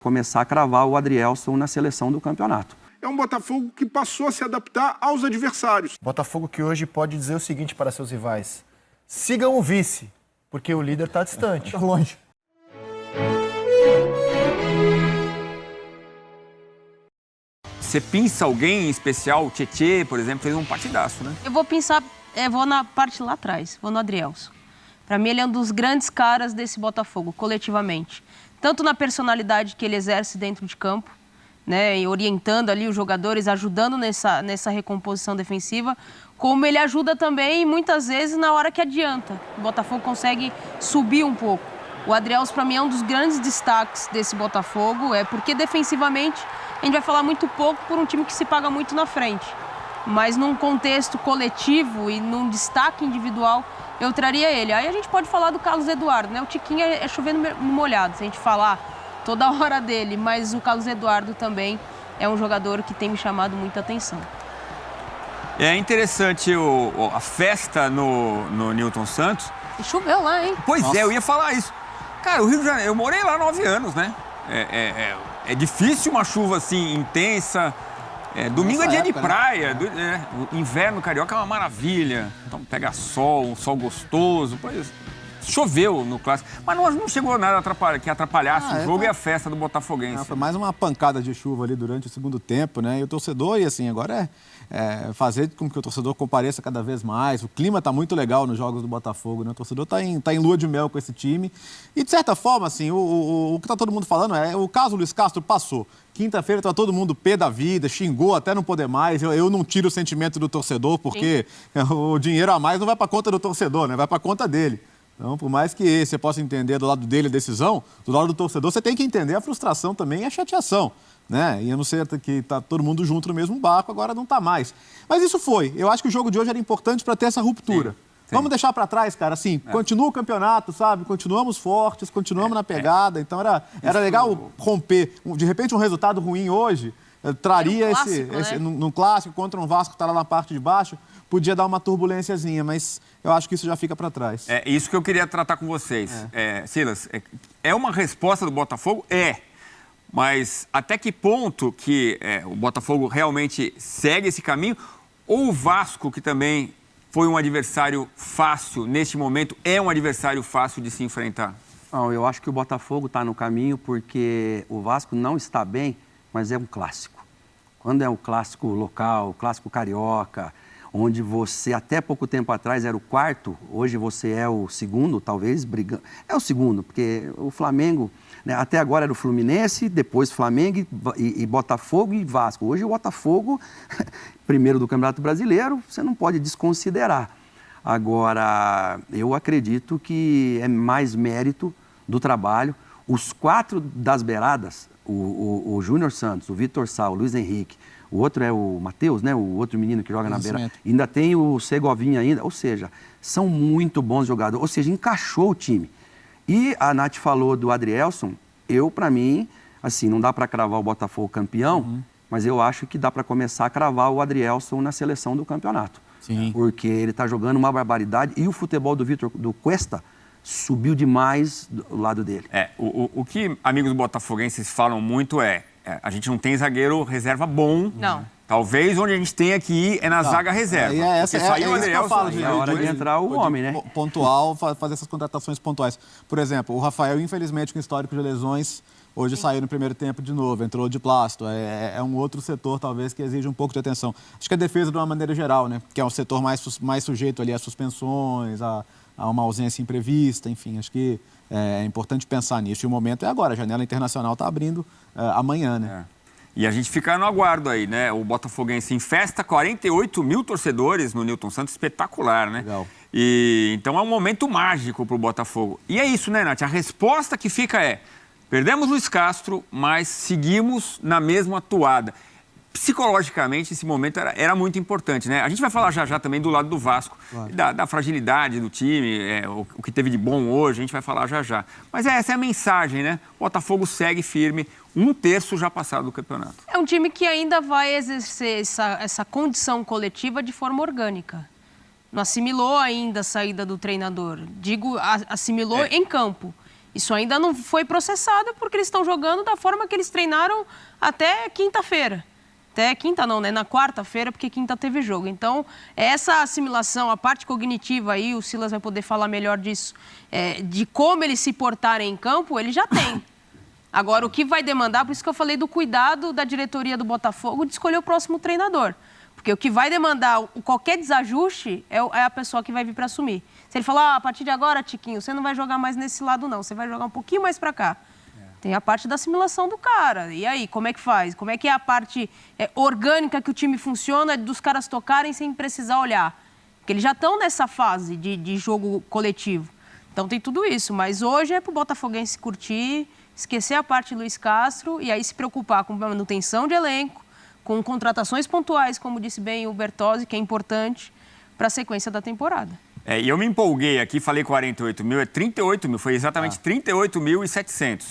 começar a cravar o Adrielson na seleção do campeonato. É um Botafogo que passou a se adaptar aos adversários. Botafogo que hoje pode dizer o seguinte para seus rivais: sigam o vice, porque o líder está distante. Está longe. Você pinça alguém em especial? O Tietê, por exemplo, fez um partidaço, né? Eu vou pensar, vou na parte lá atrás, vou no Adrielson. Para mim, ele é um dos grandes caras desse Botafogo, coletivamente. Tanto na personalidade que ele exerce dentro de campo, né, e orientando ali os jogadores, ajudando nessa recomposição defensiva, como ele ajuda também, muitas vezes, na hora que adianta. O Botafogo consegue subir um pouco. O Adrielson, para mim, é um dos grandes destaques desse Botafogo, porque defensivamente a gente vai falar muito pouco por um time que se paga muito na frente. Mas num contexto coletivo e num destaque individual, eu traria ele. Aí a gente pode falar do Carlos Eduardo, né? O Tiquinho é chovendo no molhado, se a gente falar toda hora dele, mas o Carlos Eduardo também é um jogador que tem me chamado muita atenção. É interessante a festa no Newton Santos. E choveu lá, hein? Pois Nossa. é, eu ia falar isso. Cara, o Rio de Janeiro, eu morei lá 9 anos, né? É difícil uma chuva assim intensa. Domingo é dia de praia. O inverno carioca é uma maravilha. Então pega sol, um sol gostoso. Pois, choveu no clássico. Mas não chegou nada que atrapalhasse o jogo e a festa do Botafoguense. Foi mais uma pancada de chuva ali durante o segundo tempo, né? E o torcedor, e assim, agora fazer com que o torcedor compareça cada vez mais. O clima está muito legal nos jogos do Botafogo, né? O torcedor está em lua de mel com esse time. E, de certa forma, assim, o que está todo mundo falando o caso Luiz Castro passou. Quinta-feira está todo mundo pé da vida, xingou até não poder mais. Eu não tiro o sentimento do torcedor, porque o dinheiro a mais não vai para conta do torcedor, né? Vai para conta dele. Então, por mais que você possa entender do lado dele a decisão, do lado do torcedor, você tem que entender a frustração também e a chateação, né? E eu não sei que está todo mundo junto no mesmo barco, agora não está mais. Mas isso foi. Eu acho que o jogo de hoje era importante para ter essa ruptura. Sim. Vamos deixar para trás, cara, assim, continua o campeonato, sabe? Continuamos fortes, continuamos na pegada. Então era legal romper. De repente, um resultado ruim hoje traria num clássico contra um Vasco que está lá na parte de baixo, podia dar uma turbulênciazinha, mas eu acho que isso já fica para trás. É isso que eu queria tratar com vocês. Silas, é uma resposta do Botafogo? Mas até que ponto que o Botafogo realmente segue esse caminho? Ou o Vasco, que também foi um adversário fácil, neste momento, é um adversário fácil de se enfrentar? Não, eu acho que o Botafogo está no caminho porque o Vasco não está bem, mas é um clássico. Quando é um clássico local, clássico carioca, onde você até pouco tempo atrás era o quarto, hoje você é o segundo, talvez brigando. É o segundo, porque o Flamengo, né, até agora era o Fluminense, depois Flamengo e Botafogo e Vasco. Hoje o Botafogo, primeiro do Campeonato Brasileiro, você não pode desconsiderar. Agora, eu acredito que é mais mérito do trabalho. Os 4 das beiradas, o Júnior Santos, o Vitor Sá, o Luiz Henrique, o outro é o Matheus, né? O outro menino que joga na beira. Ainda tem o Segovinha ainda. Ou seja, são muito bons jogadores. Ou seja, encaixou o time. E a Nath falou do Adrielson. Para mim, assim, não dá para cravar o Botafogo campeão, mas eu acho que dá para começar a cravar o Adrielson na seleção do campeonato. Sim. Porque ele está jogando uma barbaridade. E o futebol do Cuesta subiu demais do lado dele. O que amigos botafoguenses falam muito a gente não tem zagueiro reserva bom. Não. Talvez onde a gente tenha que ir é na zaga reserva. É isso que eu falo, é hora de entrar o homem, né? Pontual, fazer essas contratações pontuais. Por exemplo, o Rafael, infelizmente, com histórico de lesões, hoje saiu no primeiro tempo de novo, entrou de plástico. É um outro setor, talvez, que exige um pouco de atenção. Acho que a defesa, de uma maneira geral, né? Que é um setor mais sujeito ali a suspensões, a uma ausência imprevista, enfim, acho que é importante pensar nisso. E o momento é agora, a janela internacional está abrindo amanhã, né? E a gente fica no aguardo aí, né? O Botafoguense em festa, 48 mil torcedores no Newton Santos, espetacular, né? Legal. E então é um momento mágico para o Botafogo. E é isso, né, Nath? A resposta que fica perdemos Luiz Castro, mas seguimos na mesma toada. Psicologicamente, esse momento era muito importante, né? A gente vai falar já também do lado do Vasco, claro, da fragilidade do time, o que teve de bom hoje, a gente vai falar já. Mas essa é a mensagem, né? O Botafogo segue firme, 1/3 já passado do campeonato. É um time que ainda vai exercer essa condição coletiva de forma orgânica. Não assimilou ainda a saída do treinador. Digo, assimilou em campo. Isso ainda não foi processado porque eles estão jogando da forma que eles treinaram até quinta-feira. Até quinta não, né? Na quarta-feira, porque quinta teve jogo. Então, essa assimilação, a parte cognitiva aí, o Silas vai poder falar melhor disso, de como eles se portarem em campo, ele já tem. Agora, o que vai demandar, por isso que eu falei do cuidado da diretoria do Botafogo de escolher o próximo treinador. Porque o que vai demandar qualquer desajuste é a pessoa que vai vir para assumir. Se ele falar, a partir de agora, Tiquinho, você não vai jogar mais nesse lado não, você vai jogar um pouquinho mais para cá. Tem a parte da assimilação do cara. E aí, como é que faz? Como é que é a parte orgânica que o time funciona dos caras tocarem sem precisar olhar? Porque eles já estão nessa fase de jogo coletivo. Então tem tudo isso. Mas hoje é pro botafoguense curtir, esquecer a parte Luiz Castro e aí se preocupar com manutenção de elenco, com contratações pontuais, como disse bem o Bertozzi, que é importante para a sequência da temporada. E eu me empolguei aqui, falei 48 mil, é 38 mil, foi exatamente 38.700.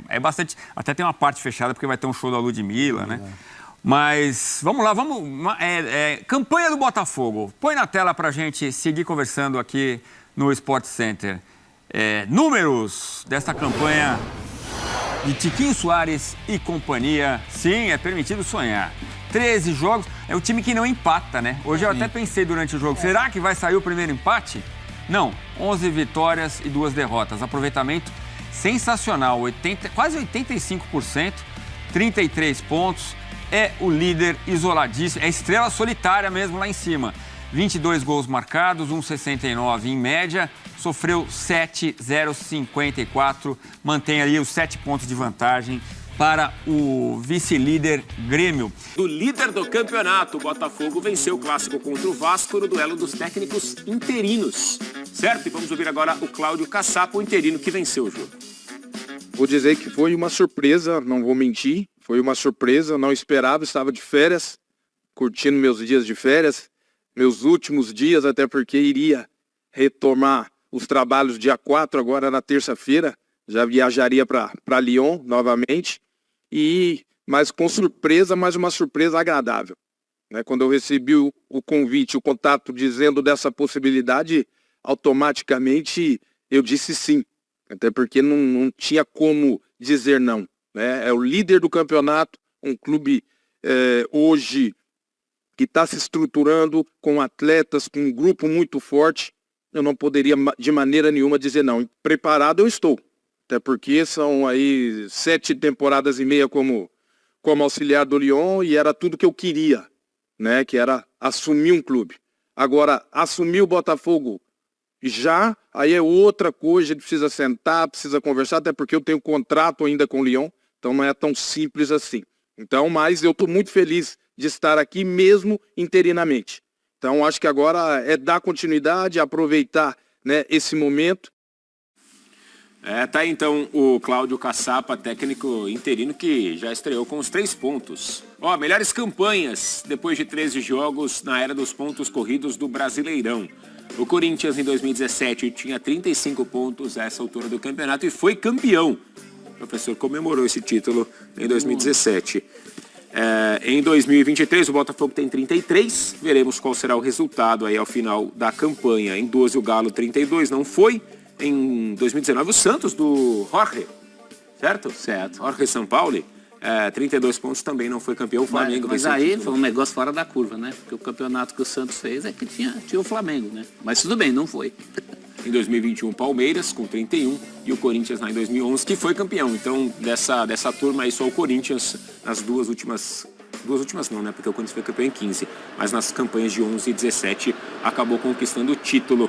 É bastante, até tem uma parte fechada porque vai ter um show da Ludmilla, né? Mas vamos lá, campanha do Botafogo. Põe na tela pra gente seguir conversando aqui no Sport Center. Números desta campanha de Tiquinho Soares e companhia. Sim, é permitido sonhar. 13 jogos, é o time que não empata, né? Hoje eu até pensei durante o jogo, será que vai sair o primeiro empate? Não, 11 vitórias e 2 derrotas. Aproveitamento sensacional, quase 85%, 33 pontos. É o líder isoladíssimo, é estrela solitária mesmo lá em cima. 22 gols marcados, 1,69 em média, sofreu 7, 0,54, mantém ali os 7 pontos de vantagem para o vice-líder Grêmio. Do líder do campeonato, o Botafogo venceu o clássico contra o Vasco no duelo dos técnicos interinos. Certo? E vamos ouvir agora o Cláudio Caçapa, o interino que venceu o jogo. Vou dizer que foi uma surpresa, não vou mentir. Foi uma surpresa, não esperava, estava de férias, curtindo meus dias de férias, meus últimos dias, até porque iria retomar os trabalhos dia 4, agora na terça-feira. Já viajaria para Lyon novamente, mas com surpresa, mas uma surpresa agradável. Quando eu recebi o convite, o contato dizendo dessa possibilidade, automaticamente eu disse sim, até porque não tinha como dizer não. É o líder do campeonato, um clube hoje que está se estruturando com atletas, com um grupo muito forte, eu não poderia de maneira nenhuma dizer não. Preparado eu estou. Até porque são aí 7 temporadas e meia como auxiliar do Lyon e era tudo que eu queria, né? Que era assumir um clube. Agora, assumir o Botafogo já, aí é outra coisa, a gente precisa sentar, precisa conversar, até porque eu tenho contrato ainda com o Lyon, então não é tão simples assim. Então, mas eu estou muito feliz de estar aqui mesmo interinamente. Então, acho que agora é dar continuidade, aproveitar, né, esse momento. Tá aí então o Cláudio Caçapa, técnico interino que já estreou com os 3 pontos. Melhores campanhas depois de 13 jogos na era dos pontos corridos do Brasileirão. O Corinthians em 2017 tinha 35 pontos a essa altura do campeonato e foi campeão. O professor comemorou esse título em 2017. Em 2023 o Botafogo tem 33, veremos qual será o resultado aí ao final da campanha. Em 12 o Galo 32, não foi. Em 2019, o Santos do Jorge, certo? Certo. Jorge Sampaoli, 32 pontos, também não foi campeão. O Flamengo mas aí foi um negócio fora da curva, né? Porque o campeonato que o Santos fez é que tinha o Flamengo, né? Mas tudo bem, não foi. Em 2021, Palmeiras com 31 e o Corinthians lá em 2011, que foi campeão. Então, dessa turma aí, só o Corinthians nas duas últimas não, né? Porque o Corinthians foi campeão em 15. Mas nas campanhas de 11 e 17, acabou conquistando o título.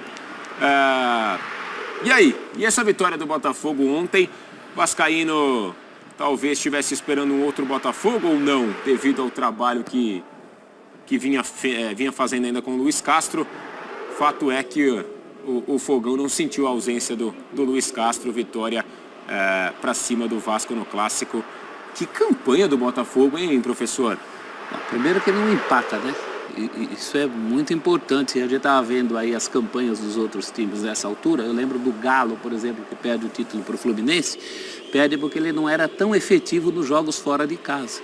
E aí? E essa vitória do Botafogo ontem? Vascaíno talvez estivesse esperando um outro Botafogo ou não? Devido ao trabalho que vinha fazendo ainda com o Luiz Castro. Fato é que o Fogão não sentiu a ausência do Luiz Castro. Vitória para cima do Vasco no Clássico. Que campanha do Botafogo, hein, professor? Primeiro que ele não empata, né? Isso é muito importante. A gente estava vendo aí as campanhas dos outros times nessa altura. Eu lembro do Galo, por exemplo, que perde o título para o Fluminense. Perde porque ele não era tão efetivo nos jogos fora de casa.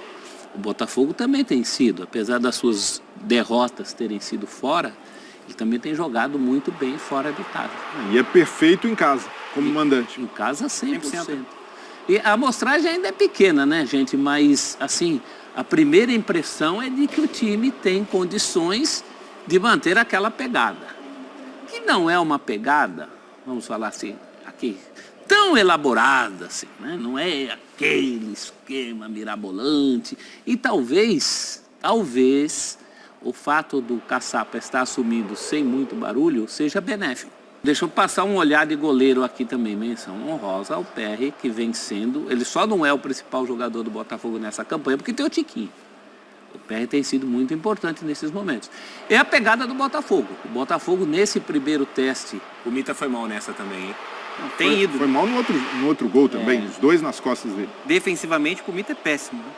O Botafogo também tem sido, apesar das suas derrotas terem sido fora, ele também tem jogado muito bem fora de casa. E é perfeito em casa. como mandante. Em casa, 100%. E a amostragem ainda é pequena, né, gente? Mas, assim, a primeira impressão é de que o time tem condições de manter aquela pegada. Que não é uma pegada, vamos falar assim, aqui, tão elaborada, assim, né? Não é aquele esquema mirabolante. E talvez o fato do Caçapa estar assumindo sem muito barulho seja benéfico. Deixa eu passar um olhar de goleiro aqui também, menção honrosa ao Perry, que vem sendo... Ele só não é o principal jogador do Botafogo nessa campanha, porque tem o Tiquinho. O Perry tem sido muito importante nesses momentos. É a pegada do Botafogo. O Botafogo, nesse primeiro teste... O Mita foi mal nessa também, hein? Tem ido. Foi mal no outro gol também, os dois nas costas dele. Defensivamente, o Mita é péssimo. Né?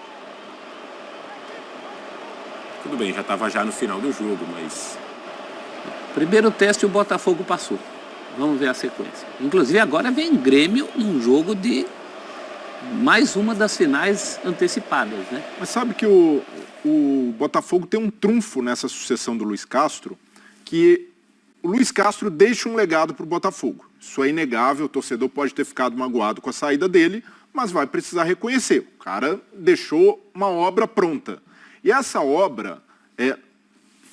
Tudo bem, já estava já no final do jogo, mas... Primeiro teste o Botafogo passou. Vamos ver a sequência. Inclusive agora vem Grêmio num jogo de mais uma das finais antecipadas, né? Mas sabe que o Botafogo tem um trunfo nessa sucessão do Luiz Castro, que o Luiz Castro deixa um legado para o Botafogo. Isso é inegável, o torcedor pode ter ficado magoado com a saída dele, mas vai precisar reconhecer. O cara deixou uma obra pronta. E essa obra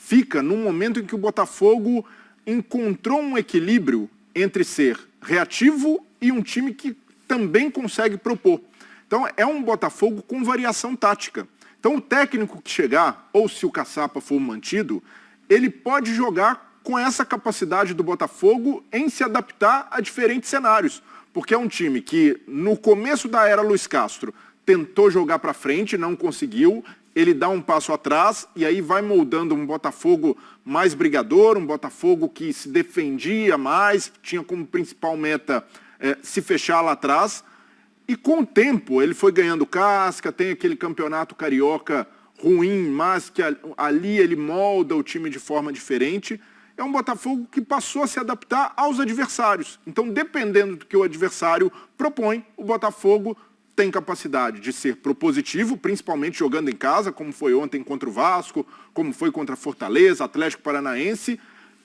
fica num momento em que o Botafogo encontrou um equilíbrio entre ser reativo e um time que também consegue propor. Então é um Botafogo com variação tática. Então o técnico que chegar, ou se o Caçapa for mantido, ele pode jogar com essa capacidade do Botafogo em se adaptar a diferentes cenários. Porque é um time que no começo da era Luiz Castro tentou jogar para frente, não conseguiu, ele dá um passo atrás e aí vai moldando um Botafogo mais brigador, um Botafogo que se defendia mais, tinha como principal meta se fechar lá atrás. E com o tempo ele foi ganhando casca, tem aquele campeonato carioca ruim, mas que ali ele molda o time de forma diferente. É um Botafogo que passou a se adaptar aos adversários. Então, dependendo do que o adversário propõe, o Botafogo tem capacidade de ser propositivo, principalmente jogando em casa, como foi ontem contra o Vasco, como foi contra Fortaleza, Atlético Paranaense,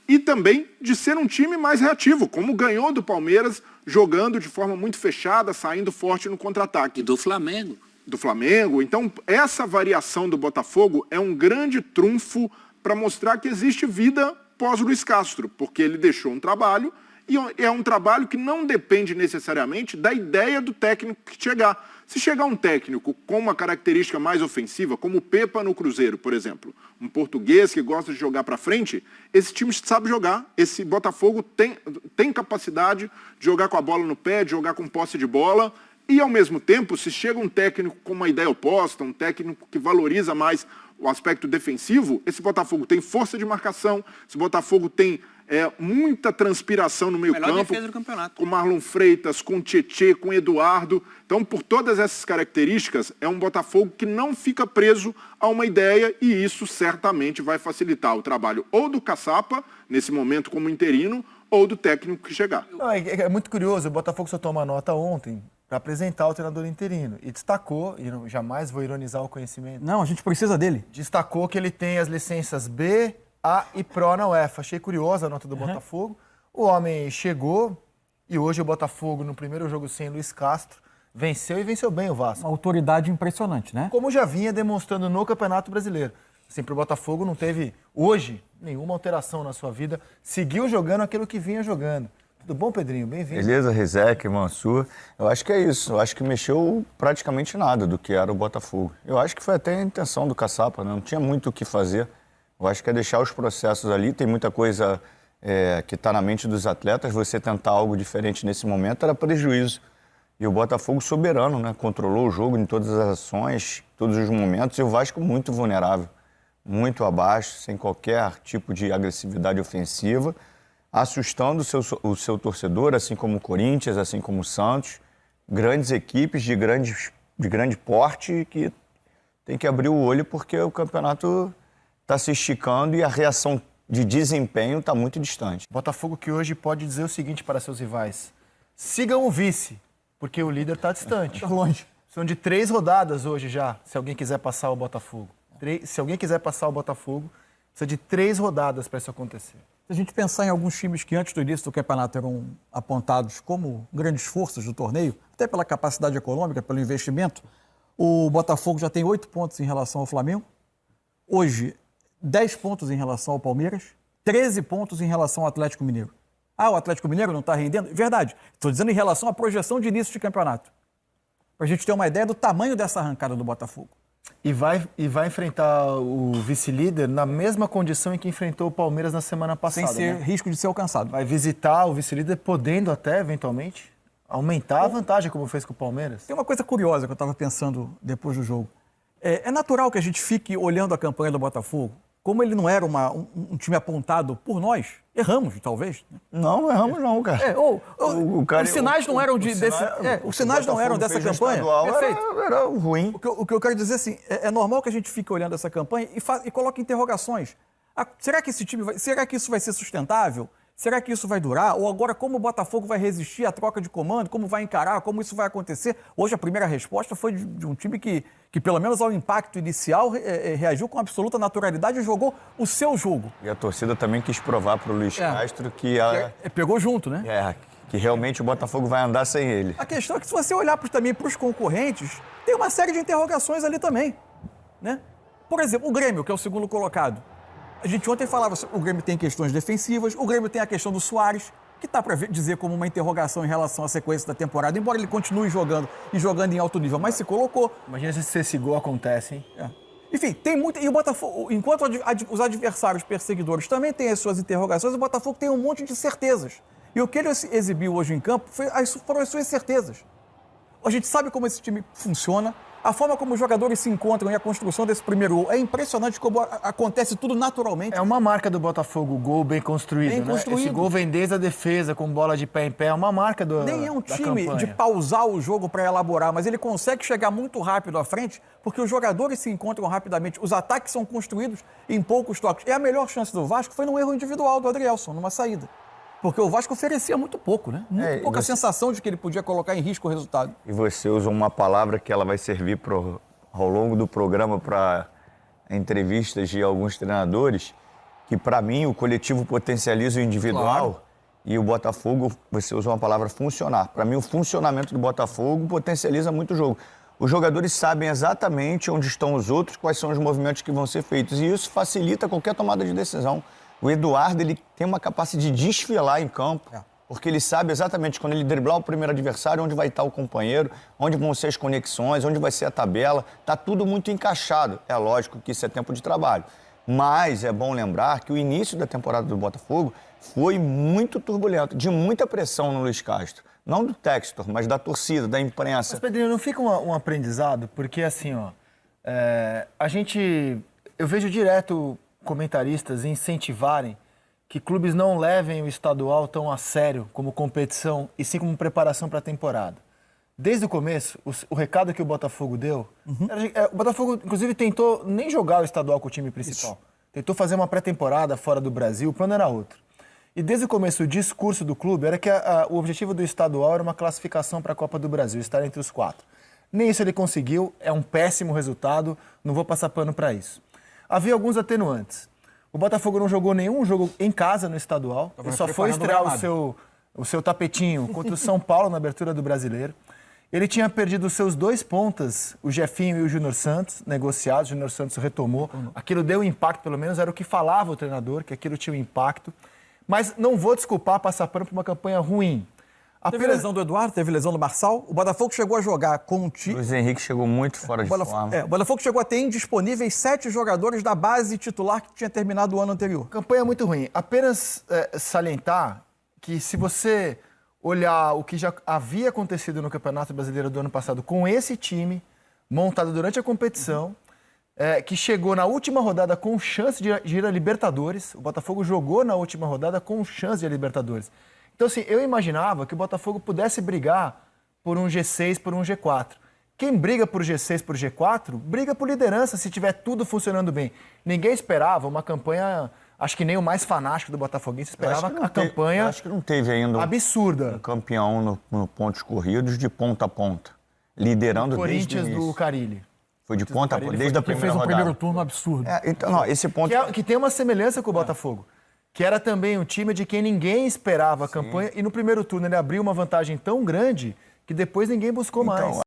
e também de ser um time mais reativo, como ganhou do Palmeiras, jogando de forma muito fechada, saindo forte no contra-ataque. E do Flamengo. Do Flamengo. Então, essa variação do Botafogo é um grande trunfo para mostrar que existe vida pós-Luiz Castro, porque ele deixou um trabalho, e é um trabalho que não depende necessariamente da ideia do técnico que chegar. Se chegar um técnico com uma característica mais ofensiva, como o Pepa no Cruzeiro, por exemplo, um português que gosta de jogar para frente, esse time sabe jogar, esse Botafogo tem capacidade de jogar com a bola no pé, de jogar com posse de bola, e ao mesmo tempo, se chega um técnico com uma ideia oposta, um técnico que valoriza mais o aspecto defensivo, esse Botafogo tem força de marcação, esse Botafogo tem muita transpiração no meio-campo, defesa do campeonato. com Marlon Freitas, com Tietê, com Eduardo. Então, por todas essas características, é um Botafogo que não fica preso a uma ideia e isso certamente vai facilitar o trabalho ou do Caçapa, nesse momento como interino, ou do técnico que chegar. Não, é muito curioso, o Botafogo só tomou uma nota ontem para apresentar o treinador interino e destacou, e eu jamais vou ironizar o conhecimento, Não, a gente precisa dele. destacou que ele tem as licenças B, A e Pro na UEFA. Achei curiosa a nota do Botafogo. O homem chegou e hoje o Botafogo, no primeiro jogo sem Luiz Castro, venceu e venceu bem o Vasco. Uma autoridade impressionante, né? Como já vinha demonstrando no Campeonato Brasileiro. Sempre o Botafogo não teve, hoje, nenhuma alteração na sua vida. Seguiu jogando aquilo que vinha jogando. Tudo bom, Pedrinho? Bem-vindo. Beleza, Rizek, Mansur. Eu acho que é isso. Eu acho que mexeu praticamente nada do que era o Botafogo. Eu acho que foi até a intenção do Caçapa, né? Não tinha muito o que fazer. Eu acho que é deixar os processos ali. Tem muita coisa que está na mente dos atletas. Você tentar algo diferente nesse momento era prejuízo. E o Botafogo soberano, né? Controlou o jogo em todas as ações, todos os momentos. E o Vasco muito vulnerável, muito abaixo, sem qualquer tipo de agressividade ofensiva, assustando o seu torcedor, assim como o Corinthians, assim como o Santos. Grandes equipes de grande porte que tem que abrir o olho porque o campeonato está se esticando e a reação de desempenho está muito distante. Botafogo que hoje pode dizer o seguinte para seus rivais: sigam o vice, porque o líder está distante. Está longe. São de 3 rodadas hoje já, se alguém quiser passar o Botafogo. Se alguém quiser passar o Botafogo, precisa de 3 rodadas para isso acontecer. Se a gente pensar em alguns times que antes do início do campeonato eram apontados como grandes forças do torneio, até pela capacidade econômica, pelo investimento, o Botafogo já tem 8 pontos em relação ao Flamengo. Hoje, 10 pontos em relação ao Palmeiras, 13 pontos em relação ao Atlético Mineiro. Ah, o Atlético Mineiro não está rendendo? Verdade. Estou dizendo em relação à projeção de início de campeonato. Para a gente ter uma ideia do tamanho dessa arrancada do Botafogo. E vai enfrentar o vice-líder na mesma condição em que enfrentou o Palmeiras na semana passada. Sem ser risco de ser alcançado. Vai visitar o vice-líder, podendo até, eventualmente, aumentar a vantagem, como fez com o Palmeiras. Tem uma coisa curiosa que eu estava pensando depois do jogo. É natural que a gente fique olhando a campanha do Botafogo. Como ele não era um time apontado por nós, erramos, talvez. Não erramos não, cara. Os sinais não eram os sinais não eram dessa campanha. Perfeito. Era ruim. O que eu quero dizer assim, é normal que a gente fique olhando essa campanha e coloque interrogações. Será que será que isso vai ser sustentável? Será que isso vai durar? Ou agora como o Botafogo vai resistir à troca de comando? Como vai encarar? Como isso vai acontecer? Hoje a primeira resposta foi de um time que pelo menos ao impacto inicial, reagiu com absoluta naturalidade e jogou o seu jogo. E a torcida também quis provar para o Luiz Castro que... Pegou junto, né? Que realmente o Botafogo vai andar sem ele. A questão é que se você olhar também para os concorrentes, tem uma série de interrogações ali também, né? Por exemplo, o Grêmio, que é o segundo colocado. A gente ontem falava, o Grêmio tem questões defensivas, o Grêmio tem a questão do Soares, que está para dizer como uma interrogação em relação à sequência da temporada, embora ele continue jogando em alto nível, mas se colocou. Imagina se esse gol acontece, hein? Enfim, tem muita... E o Botafogo, enquanto os adversários perseguidores também têm as suas interrogações, o Botafogo tem um monte de certezas. E o que ele exibiu hoje em campo foram as suas certezas. A gente sabe como esse time funciona, a forma como os jogadores se encontram e a construção desse primeiro gol. É impressionante como acontece tudo naturalmente. É uma marca do Botafogo, o gol bem construído, né? Esse gol vem desde a defesa, com bola de pé em pé, é uma marca do Nem é um time de pausar o jogo para elaborar, mas ele consegue chegar muito rápido à frente, porque os jogadores se encontram rapidamente, os ataques são construídos em poucos toques. E a melhor chance do Vasco foi num erro individual do Adrielson, numa saída. Porque o Vasco oferecia muito pouco, né? Muito pouca sensação de que ele podia colocar em risco o resultado. E você usa uma palavra que ela vai servir ao longo do programa para entrevistas de alguns treinadores, que para mim o coletivo potencializa o individual. Claro. E o Botafogo, você usa uma palavra funcionar. Para mim o funcionamento do Botafogo potencializa muito o jogo. Os jogadores sabem exatamente onde estão os outros, quais são os movimentos que vão ser feitos. E isso facilita qualquer tomada de decisão. O Eduardo, ele tem uma capacidade de desfilar em campo, porque ele sabe exatamente quando ele driblar o primeiro adversário, onde vai estar o companheiro, onde vão ser as conexões, onde vai ser a tabela. Está tudo muito encaixado. É lógico que isso é tempo de trabalho. Mas é bom lembrar que o início da temporada do Botafogo foi muito turbulento, de muita pressão no Luiz Castro. Não do Textor, mas da torcida, da imprensa. Mas, Pedrinho, não fica um aprendizado? Porque, assim, eu vejo direto comentaristas incentivarem que clubes não levem o estadual tão a sério como competição e sim como preparação para a temporada. Desde o começo, o recado que o Botafogo deu... o Botafogo, inclusive, tentou nem jogar o estadual com o time principal. Isso. Tentou fazer uma pré-temporada fora do Brasil, o plano era outro. E desde o começo, o discurso do clube era que o objetivo do estadual era uma classificação para a Copa do Brasil, estar entre os 4. Nem isso ele conseguiu, é um péssimo resultado, não vou passar pano para isso. Havia alguns atenuantes. O Botafogo não jogou nenhum jogo em casa no estadual. Ele só foi estrear o seu tapetinho contra o São Paulo na abertura do Brasileiro. Ele tinha perdido os seus 2 pontas, o Jefinho e o Júnior Santos, negociados. O Júnior Santos retomou. Aquilo deu impacto, pelo menos era o que falava o treinador, que aquilo tinha um impacto. Mas não vou desculpar passar pano por uma campanha ruim. Teve lesão do Eduardo, teve lesão do Marçal. O Botafogo chegou a jogar com o time. Luiz Henrique chegou muito fora de forma. O Botafogo chegou a ter indisponíveis 7 jogadores da base titular que tinha terminado o ano anterior. Campanha muito ruim. Apenas salientar que se você olhar o que já havia acontecido no Campeonato Brasileiro do ano passado com esse time, montado durante a competição, que chegou na última rodada com chance de ir a Libertadores. O Botafogo jogou na última rodada com chance de ir a Libertadores. Então, assim, eu imaginava que o Botafogo pudesse brigar por um G6, por um G4. Quem briga por G6, por G4, briga por liderança se tiver tudo funcionando bem. Ninguém esperava uma campanha, acho que nem o mais fanático do Botafoguense esperava a campanha acho que não teve ainda absurda. Um campeão no pontos corridos de ponta a ponta, liderando desde o Corinthians do Carille. Foi de ponta a ponta, desde a primeira rodada. Fez um primeiro turno absurdo. Então, esse ponto... Que tem uma semelhança com o Botafogo. que era também um time de quem ninguém esperava a campanha, e no primeiro turno ele abriu uma vantagem tão grande que depois ninguém buscou mais.